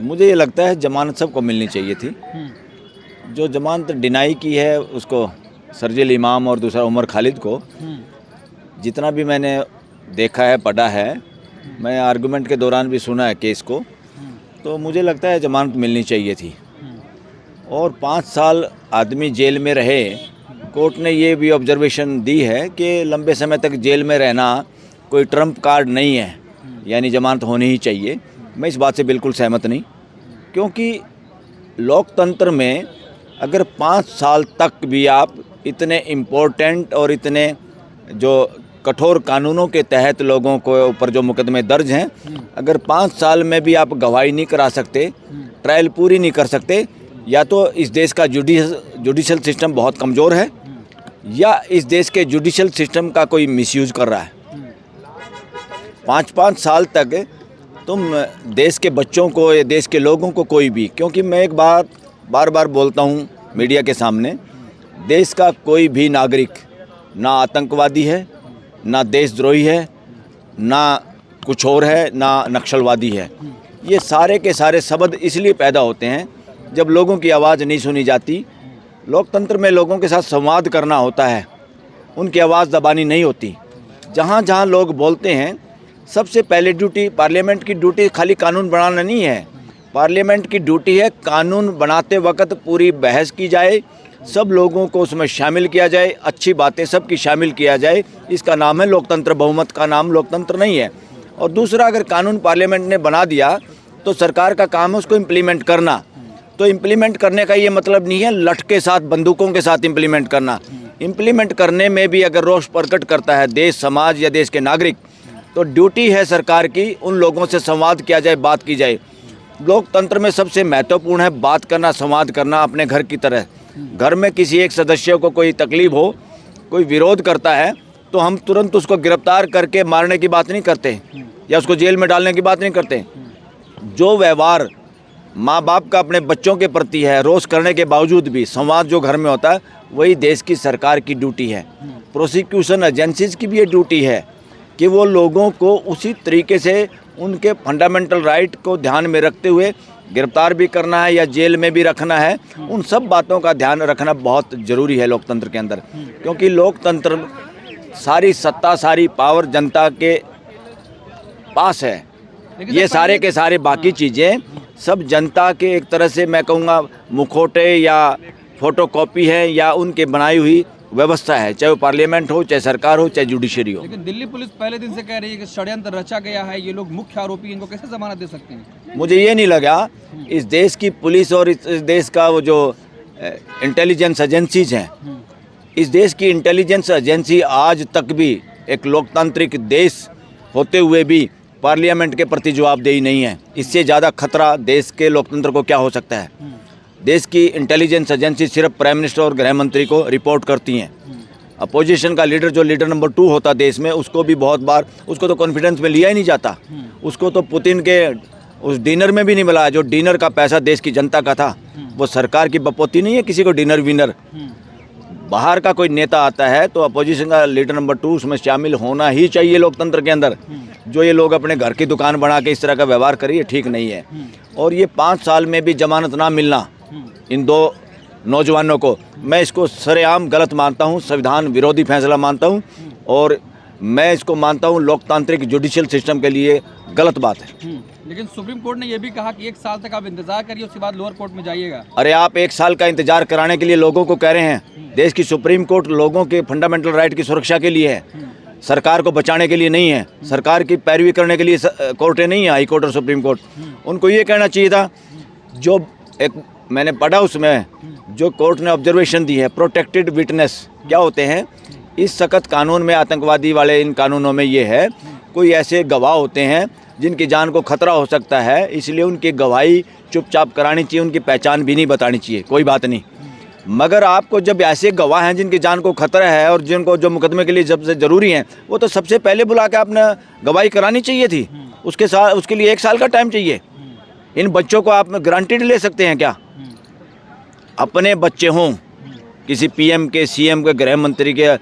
मुझे ये लगता है जमानत सबको मिलनी चाहिए थी। जो जमानत डिनाई की है उसको सरजील इमाम और दूसरा उमर खालिद को, जितना भी मैंने देखा है पढ़ा है, मैं आर्गुमेंट के दौरान भी सुना है केस को, तो मुझे लगता है जमानत मिलनी चाहिए थी। और 5 साल आदमी जेल में रहे, कोर्ट ने ये भी ऑब्जर्वेशन दी है कि लंबे समय तक जेल में रहना कोई ट्रम्प कार्ड नहीं है, यानी जमानत होनी ही चाहिए। मैं इस बात से बिल्कुल सहमत नहीं, क्योंकि लोकतंत्र में अगर 5 साल तक भी आप इतने इम्पोर्टेंट और इतने जो कठोर कानूनों के तहत लोगों को ऊपर जो मुकदमे दर्ज हैं, अगर 5 साल में भी आप गवाही नहीं करा सकते, ट्रायल पूरी नहीं कर सकते, या तो इस देश का जुडिशल सिस्टम बहुत कमज़ोर है या इस देश के जुडिशल सिस्टम का कोई मिसयूज़ कर रहा है। 5-5 साल तक तुम देश के बच्चों को या देश के लोगों को कोई भी, क्योंकि मैं एक बात बार बार बोलता हूँ मीडिया के सामने, देश का कोई भी नागरिक ना आतंकवादी है, ना देशद्रोही है, ना कुछ और है, ना नक्सलवादी है। ये सारे के सारे शब्द इसलिए पैदा होते हैं जब लोगों की आवाज़ नहीं सुनी जाती। लोकतंत्र में लोगों के साथ संवाद करना होता है, उनकी आवाज़ दबानी नहीं होती। जहाँ जहाँ लोग बोलते हैं, सबसे पहले ड्यूटी पार्लियामेंट की ड्यूटी खाली कानून बनाना नहीं है। पार्लियामेंट की ड्यूटी है कानून बनाते वक्त पूरी बहस की जाए, सब लोगों को उसमें शामिल किया जाए, अच्छी बातें सबकी शामिल किया जाए। इसका नाम है लोकतंत्र, बहुमत का नाम लोकतंत्र नहीं है। और दूसरा, अगर कानून पार्लियामेंट ने बना दिया तो सरकार का काम है उसको इम्प्लीमेंट करना। तो इम्प्लीमेंट करने का ये मतलब नहीं है लठ के साथ, बंदूकों के साथ इम्प्लीमेंट करना। इम्प्लीमेंट करने में भी अगर रोष प्रकट करता है देश, समाज या देश के नागरिक, तो ड्यूटी है सरकार की उन लोगों से संवाद किया जाए, बात की जाए। लोकतंत्र में सबसे महत्वपूर्ण है बात करना, संवाद करना अपने घर की तरह। घर में किसी एक सदस्य को कोई तकलीफ हो, कोई विरोध करता है, तो हम तुरंत उसको गिरफ्तार करके मारने की बात नहीं करते या उसको जेल में डालने की बात नहीं करते। जो व्यवहार माँ बाप का अपने बच्चों के प्रति है, रोष करने के बावजूद भी संवाद जो घर में होता है, वही देश की सरकार की ड्यूटी है। प्रोसिक्यूशन एजेंसीज की भी ये ड्यूटी है कि वो लोगों को उसी तरीके से उनके फंडामेंटल राइट को ध्यान में रखते हुए गिरफ्तार भी करना है या जेल में भी रखना है। उन सब बातों का ध्यान रखना बहुत ज़रूरी है लोकतंत्र के अंदर, क्योंकि लोकतंत्र सारी सत्ता, सारी पावर जनता के पास है। ये सारे के सारे बाकी चीज़ें सब जनता के एक तरह से मैं कहूँगा मुखौटे या फोटोकॉपी है या उनके बनाई हुई व्यवस्था है, चाहे वो पार्लियामेंट हो, चाहे सरकार हो, चाहे जुडिशरी हो। लेकिन दिल्ली पुलिस पहले दिन से कह रही है कि षड्यंत्र रचा गया है, ये लोग मुख्य आरोपी हैं, इनको कैसे जमानत दे सकते हैं? मुझे ये नहीं लगा इस देश की पुलिस और इस देश का वो जो इंटेलिजेंस एजेंसीज हैं, इस देश की इंटेलिजेंस एजेंसी आज तक भी एक लोकतांत्रिक देश होते हुए भी पार्लियामेंट के प्रति जवाबदेही नहीं है। इससे ज़्यादा खतरा देश के लोकतंत्र को क्या हो सकता है? देश की इंटेलिजेंस एजेंसी सिर्फ प्राइम मिनिस्टर और गृह मंत्री को रिपोर्ट करती हैं। अपोजिशन का लीडर, जो लीडर नंबर 2 होता देश में, उसको भी बहुत बार उसको तो कॉन्फिडेंस में लिया ही नहीं जाता। उसको तो पुतिन के उस डिनर में भी नहीं मिला, जो डिनर का पैसा देश की जनता का था। वो सरकार की बपोती नहीं है किसी को डिनर विनर। बाहर का कोई नेता आता है तो अपोजिशन का लीडर नंबर 2 उसमें शामिल होना ही चाहिए लोकतंत्र के अंदर। जो ये लोग अपने घर की दुकान बना के इस तरह का व्यवहार करिए, ठीक नहीं है। और ये 5 साल में भी जमानत ना मिलना इन 2 नौजवानों को, मैं इसको सरेआम गलत मानता हूँ, संविधान विरोधी फैसला मानता हूँ, और मैं इसको मानता हूँ लोकतांत्रिक जुडिशियल सिस्टम के लिए गलत बात है। लेकिन सुप्रीम कोर्ट ने यह भी कहा कि 1 साल तक आप इंतजार करिए, उसके बाद लोअर कोर्ट में जाइएगा। अरे आप 1 साल का इंतजार कराने के लिए लोगों को कह रहे हैं? देश की सुप्रीम कोर्ट लोगों के फंडामेंटल राइट की सुरक्षा के लिए है, सरकार को बचाने के लिए नहीं है। सरकार की पैरवी करने के लिए कोर्टें नहीं है, हाई कोर्ट और सुप्रीम कोर्ट। उनको ये कहना चाहिए था, जो एक मैंने पढ़ा उसमें जो कोर्ट ने ऑब्जर्वेशन दी है, प्रोटेक्टेड विटनेस क्या होते हैं इस सख्त कानून में, आतंकवादी वाले इन कानूनों में, ये है कोई ऐसे गवाह होते हैं जिनकी जान को खतरा हो सकता है, इसलिए उनकी गवाही चुपचाप करानी चाहिए, उनकी पहचान भी नहीं बतानी चाहिए, कोई बात नहीं। मगर आपको जब ऐसे गवाह हैं जिनकी जान को खतरा है और जिनको जो मुकदमे के लिए सबसे ज़रूरी हैं, वो तो सबसे पहले बुला के आपने गवाही करानी चाहिए थी। उसके साथ उसके लिए 1 साल का टाइम चाहिए। इन बच्चों को आप ग्रांटेड ले सकते हैं क्या? अपने बच्चे हों किसी पीएम के, सीएम के, गृह मंत्री के,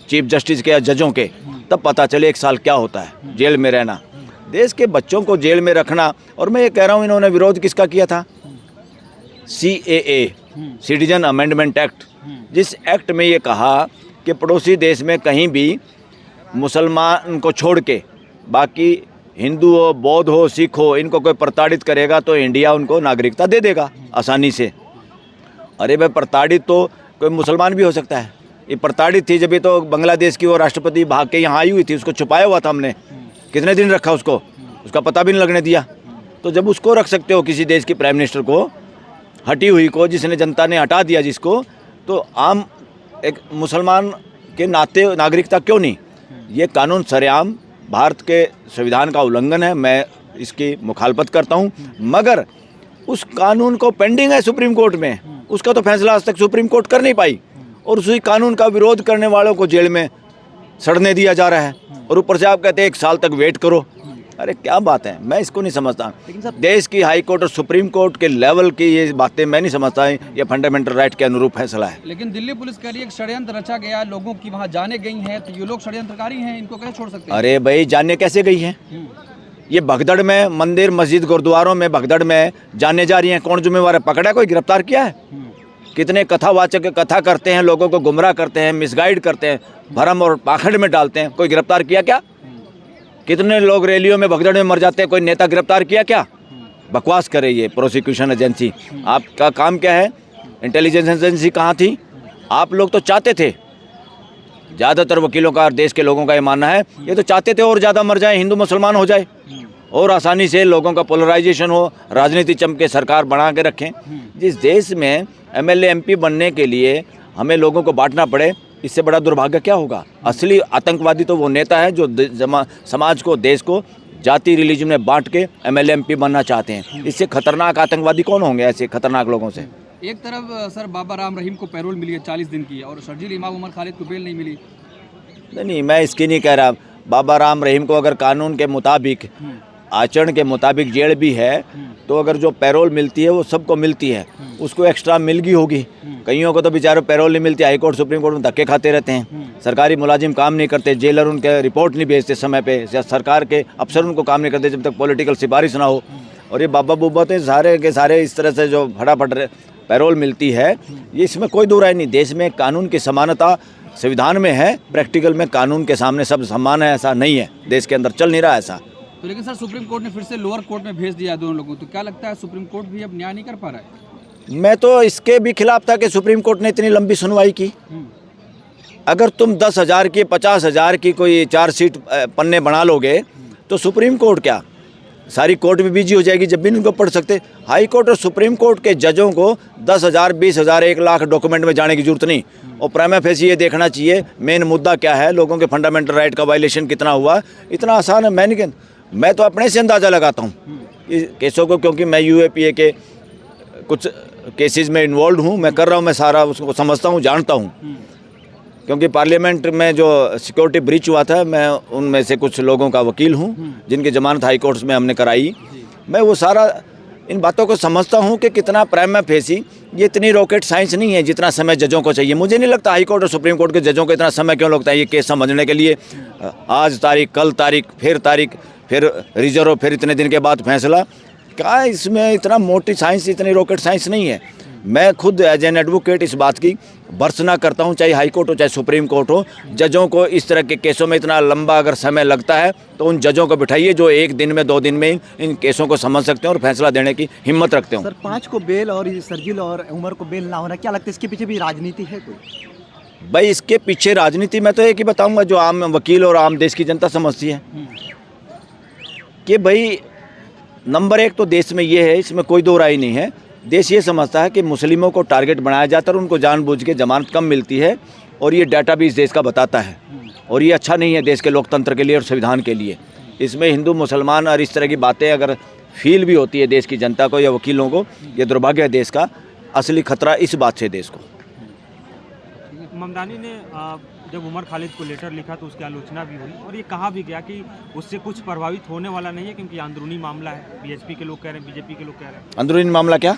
चीफ जस्टिस के या जजों के, तब पता चले 1 साल क्या होता है जेल में रहना। देश के बच्चों को जेल में रखना, और मैं ये कह रहा हूँ इन्होंने विरोध किसका किया था? CAA, सिटीजन अमेंडमेंट एक्ट, जिस एक्ट में ये कहा कि पड़ोसी देश में कहीं भी मुसलमान को छोड़ के बाकी हिंदू हो, बौद्ध हो, सिख हो, इनको कोई प्रताड़ित करेगा तो इंडिया उनको नागरिकता दे देगा आसानी से। अरे भाई, प्रताड़ित तो कोई मुसलमान भी हो सकता है। ये प्रताड़ित थी जब, ये तो बांग्लादेश की वो राष्ट्रपति भाग के यहाँ आई हुई थी, उसको छुपाया हुआ था हमने, कितने दिन रखा उसको, उसका पता भी नहीं लगने दिया। तो जब उसको रख सकते हो, किसी देश की प्राइम मिनिस्टर को, हटी हुई को, जिसने जनता ने हटा दिया जिसको, तो आम एक मुसलमान के नाते नागरिकता क्यों नहीं? ये कानून सरेआम भारत के संविधान का उल्लंघन है, मैं इसकी मुखालफत करता हूँ। मगर उस कानून को पेंडिंग है सुप्रीम कोर्ट में, उसका तो फैसला आज तक सुप्रीम कोर्ट कर नहीं पाई, और उसी कानून का विरोध करने वालों को जेल में सड़ने दिया जा रहा है, और ऊपर से आप कहते हैं 1 साल तक वेट करो। अरे क्या बात है, मैं इसको नहीं समझता। देश की हाई कोर्ट और सुप्रीम कोर्ट के लेवल की ये बातें मैं नहीं समझता, ये फंडामेंटल राइट के अनुरूप फैसला है। लेकिन दिल्ली पुलिस कह रही है कि षड्यंत्र रचा गया, लोगों की वहाँ जाने गई हैं, तो ये लोग षड्यंत्रकारी हैं, इनको कैसे छोड़ सकते हैं? अरे भाई, जाने कैसे गई हैं? ये भगदड़ में मंदिर मस्जिद गुरुद्वारों में भगदड़ में जाने जा रही हैं, कौन जिम्मेवार है? पकड़ा, कोई गिरफ्तार किया है? कितने कथावाचक कथा करते हैं, लोगों को गुमराह करते हैं, मिसगाइड करते हैं, भरम और पाखंड में डालते हैं, कोई गिरफ्तार किया क्या? कितने लोग रैलियों में भगदड़ में मर जाते हैं, कोई नेता गिरफ्तार किया क्या? बकवास करे ये प्रोसिक्यूशन एजेंसी। आपका काम क्या है? इंटेलिजेंस एजेंसी कहाँ थी? आप लोग तो चाहते थे, ज़्यादातर वकीलों का और देश के लोगों का ये मानना है, ये तो चाहते थे और ज़्यादा मर जाए, हिंदू मुसलमान हो जाए, और आसानी से लोगों का पोलराइजेशन हो, राजनीति चमके, सरकार बना के रखें। जिस देश में MLA MP बनने के लिए हमें लोगों को बांटना पड़े, इससे बड़ा दुर्भाग्य क्या होगा? असली आतंकवादी तो वो नेता है जो समाज को, देश को जाति रिलीजन में बांट के MLA MP बनना चाहते हैं। इससे खतरनाक आतंकवादी कौन होंगे ऐसे खतरनाक लोगों से? एक तरफ सर बाबा राम रहीम को पैरोल मिली है 40 दिन की, और शर्जील इमाम उमर खालिद को बेल नहीं मिली। नहीं, मैं इसकी नहीं कह रहा। बाबा राम रहीम को अगर कानून के मुताबिक, आचरण के मुताबिक जेल भी है, तो अगर जो पैरोल मिलती है वो सबको मिलती है, उसको एक्स्ट्रा मिल गई होगी। कईयों को तो बेचारों पैरोल नहीं मिलती, हाई कोर्ट सुप्रीम कोर्ट में धक्के खाते रहते हैं। सरकारी मुलाजिम काम नहीं करते, जेलर उनके रिपोर्ट नहीं भेजते समय पे, या सरकार के अफसर उनको काम नहीं करते जब तक पॉलिटिकल सिफारिश ना हो। और ये बाबा बुब्बा तो सारे के सारे इस तरह से जो फटाफट पैरोल मिलती है, ये इसमें कोई दो राय नहीं। देश में कानून की समानता संविधान में है, प्रैक्टिकल में कानून के सामने सब समान है, ऐसा नहीं है। देश के अंदर चल नहीं रहा ऐसा। तो लेकिन सर सुप्रीम कोर्ट ने फिर से लोअर कोर्ट में भेज दिया दोनों लोगों, तो क्या लगता है सुप्रीम कोर्ट भी अब न्याय नहीं कर पा रहा है? मैं तो इसके भी खिलाफ था कि सुप्रीम कोर्ट ने इतनी लंबी सुनवाई की। अगर तुम 10,000 की 50,000 की कोई चार्जशीट पन्ने बना लोगे, तो सुप्रीम कोर्ट क्या, सारी कोर्ट भी बिजी हो जाएगी, जब भी उनको पढ़ सकते। हाई कोर्ट और सुप्रीम कोर्ट के जजों को 10,000, 20,000, 1 लाख डॉक्यूमेंट में जाने की जरूरत नहीं। और प्राइमा फेसी ये देखना चाहिए मेन मुद्दा क्या है, लोगों के फंडामेंटल राइट का वायलेशन कितना हुआ। इतना आसान है। मैं तो अपने से अंदाज़ा लगाता हूँ इस केसों को, क्योंकि मैं UAPA के कुछ केसेस में इन्वॉल्व हूँ, मैं कर रहा हूँ, मैं सारा उसको समझता हूँ, जानता हूँ। क्योंकि पार्लियामेंट में जो सिक्योरिटी ब्रीच हुआ था, मैं उनमें से कुछ लोगों का वकील हूँ, जिनकी जमानत हाई कोर्ट्स में हमने कराई। मैं वो सारा इन बातों को समझता हूँ कि कितना प्राइमा फेसी, ये इतनी रॉकेट साइंस नहीं है जितना समय जजों को चाहिए। मुझे नहीं लगता हाई कोर्ट और सुप्रीम कोर्ट के जजों को इतना समय क्यों लगता है ये केस समझने के लिए। आज तारीख, कल तारीख, फिर रिजर्व, फिर इतने दिन के बाद फैसला। क्या इसमें इतना मोटी साइंस, इतनी रॉकेट साइंस नहीं है। मैं खुद एज एन एडवोकेट इस बात की भर्त्सना करता हूं, चाहे हाई कोर्ट हो चाहे सुप्रीम कोर्ट हो। जजों को इस तरह के केसों में इतना लंबा अगर समय लगता है, तो उन जजों को बिठाइए जो 1 दिन में 2 दिन में इन केसों को समझ सकते हैं और फैसला देने की हिम्मत रखते हो। सर 5 को बेल और शर्जील और उमर को बेल ना होना, क्या लगता है इसके पीछे भी राजनीति है कोई? भाई इसके पीछे राजनीति मैं तो एक ही बताऊँगा जो आम वकील और आम देश की जनता समझती है कि भाई नंबर 1 तो देश में ये है, इसमें कोई दो राय नहीं है। देश ये समझता है कि मुस्लिमों को टारगेट बनाया जाता है और उनको जानबूझ के जमानत कम मिलती है, और ये डाटा भी इस देश का बताता है, और ये अच्छा नहीं है देश के लोकतंत्र के लिए और संविधान के लिए। इसमें हिंदू मुसलमान और इस तरह की बातें अगर फील भी होती है देश की जनता को या वकीलों को, ये दुर्भाग्य है देश का। असली खतरा इस बात से देश को। ममदानी ने जब उमर खालिद को लेटर लिखा तो उसकी आलोचना भी हुई, और ये कहा भी गया कि उससे कुछ प्रभावित होने वाला नहीं है, क्योंकि अंदरूनी मामला है। BHP के लोग कह रहे हैं, BJP के लोग कह रहे हैं। अंदरूनी मामला क्या?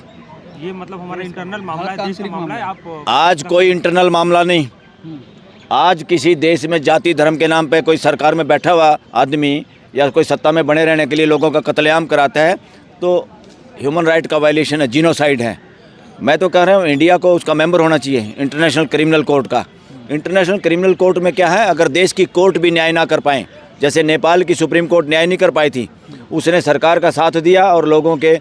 ये मतलब हमारा इंटरनल मामला है, देश का मामला है। आप आज कोई इंटरनल मामला नहीं। आज किसी देश में जाति धर्म के नाम पे कोई सरकार में बैठा हुआ आदमी या कोई सत्ता में बने रहने के लिए लोगों का कत्लेआम कराता है तो ह्यूमन राइट का वायलेशन है, जीनोसाइड है। मैं तो कह रहा हूँ इंडिया को उसका मेंबर होना चाहिए इंटरनेशनल क्रिमिनल कोर्ट का। इंटरनेशनल क्रिमिनल कोर्ट में क्या है, अगर देश की कोर्ट भी न्याय ना कर पाएँ, जैसे नेपाल की सुप्रीम कोर्ट न्याय नहीं कर पाई थी, उसने सरकार का साथ दिया और लोगों के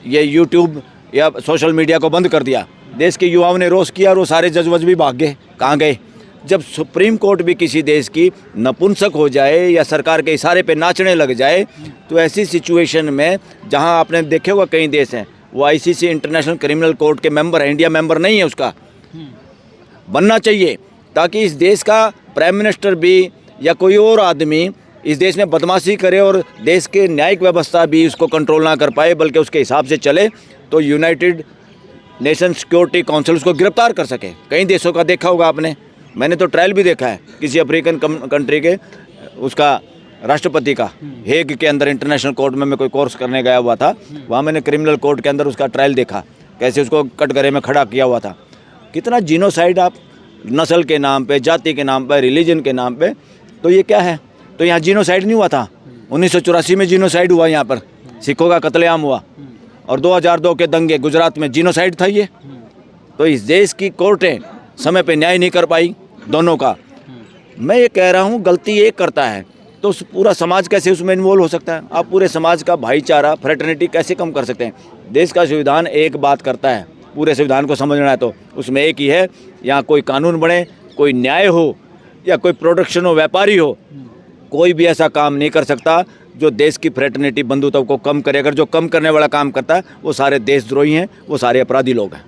ये यूट्यूब या सोशल मीडिया को बंद कर दिया। देश के युवाओं ने रोष किया और वो सारे जज वज भी भाग गए। कहाँ गए? जब सुप्रीम कोर्ट भी किसी देश की नपुंसक हो जाए या सरकार के इशारे पे नाचने लग जाए, तो ऐसी सिचुएशन में जहां आपने देखे हुआ कई देश हैं वो आईसीसी इंटरनेशनल क्रिमिनल कोर्ट के मेंबर है, इंडिया मेंबर नहीं है, उसका बनना चाहिए, ताकि इस देश का प्राइम मिनिस्टर भी या कोई और आदमी इस देश में बदमाशी करे और देश के न्यायिक व्यवस्था भी उसको कंट्रोल ना कर पाए, बल्कि उसके हिसाब से चले, तो यूनाइटेड नेशन सिक्योरिटी काउंसिल उसको गिरफ्तार कर सके। कई देशों का देखा होगा आपने, मैंने तो ट्रायल भी देखा है किसी अफ्रीकन कंट्री के उसका राष्ट्रपति का, हेग के अंदर इंटरनेशनल कोर्ट में मैं कोई कोर्स करने गया हुआ था, वहाँ मैंने क्रिमिनल कोर्ट के अंदर उसका ट्रायल देखा, कैसे उसको कटघरे में खड़ा किया हुआ था। कितना जीनोसाइड आप नस्ल के नाम पे, जाति के नाम पे, रिलीजन के नाम पे, तो ये क्या है? तो यहाँ जीनोसाइड नहीं हुआ था? 1984 में जीनोसाइड हुआ, यहाँ पर सिखों का कत्लेआम हुआ, और 2002 के दंगे गुजरात में जीनोसाइड था ये। तो इस देश की कोर्टें समय पे न्याय नहीं कर पाई दोनों का। मैं ये कह रहा हूँ गलती एक करता है तो पूरा समाज कैसे उसमें इन्वॉल्व हो सकता है? आप पूरे समाज का भाईचारा, फ्रेटर्निटी कैसे कम कर सकते हैं? देश का संविधान एक बात करता है, पूरे संविधान को समझना है तो उसमें एक ही है, यहाँ कोई कानून बने, कोई न्याय हो या कोई प्रोडक्शन हो, व्यापारी हो, कोई भी ऐसा काम नहीं कर सकता जो देश की फ्रेटर्निटी, बंधुत्व को कम करे। अगर जो कम करने वाला काम करता है वो सारे देशद्रोही हैं, वो सारे अपराधी लोग हैं।